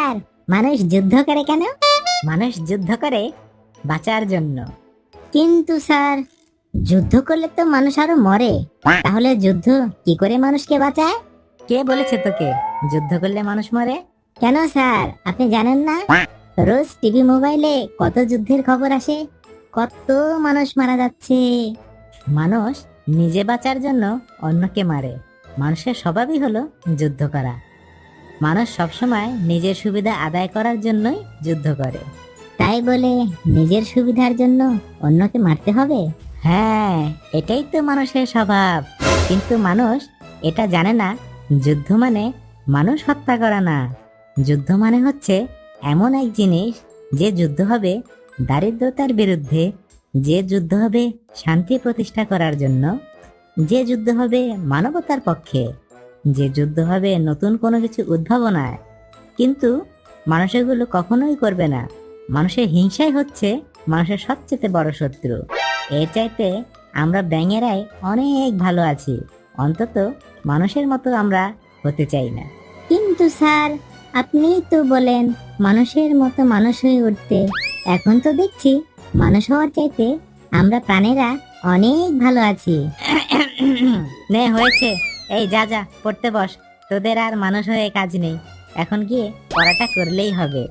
Sir, মানুষ যুদ্ধ করে কেন? মানুষ যুদ্ধ করে বাঁচার জন্য। কিন্তু স্যার, যুদ্ধ করলে তো মানুষ আরো মরে। তাহলে যুদ্ধ কি করে মানুষকে বাঁচায়? কে বলেছে তোকে যুদ্ধ করলে মানুষ মরে? কেন স্যার, আপনি জানেন না? রোজ টিভি মোবাইলে কত যুদ্ধের খবর আসে, কত মানুষ মারা যাচ্ছে। মানুষ নিজে বাঁচার জন্য অন্যকে মারে। মানুষের স্বভাবই হলো যুদ্ধ করা। মানুষ সবসময় নিজের সুবিধা আদায় করার জন্যই যুদ্ধ করে। তাই বলে নিজের সুবিধার জন্য অন্যকে মারতে হবে? হ্যাঁ, এটাই তো মানুষের স্বভাব। কিন্তু মানুষ এটা জানে না, যুদ্ধ মানে মানুষ হত্যা করা না। যুদ্ধ মানে হচ্ছে এমন এক জিনিস, যে যুদ্ধ হবে দারিদ্রতার বিরুদ্ধে, যে যুদ্ধ হবে শান্তি প্রতিষ্ঠা করার জন্য, যে যুদ্ধ হবে মানবতার পক্ষে, যে যুদ্ধ হবে নতুন কোনো কিছু উদ্ভাবনায়। কিন্তু মানুষ এগুলো কখনোই করবে না। মানুষের হিংসাই হচ্ছে মানুষের সবচেয়ে বড় শত্রু। এর চাইতে আমরা ব্যাঙেরাই অনেক ভালো আছি। অন্তত মানুষের মতো আমরা হতে চাই না। কিন্তু স্যার, আপনিই তো বলেন মানুষের মতো মানুষ হয়ে উঠতে। এখন তো দেখছি মানুষ হওয়ার চাইতে আমরা প্রাণীরা অনেক ভালো আছি। নে হয়েছে, এই যা যা পড়তে বস। তোদের আর মানুষ হয়ে কাজ নেই, এখন গিয়ে পড়াটা করলেই হবে।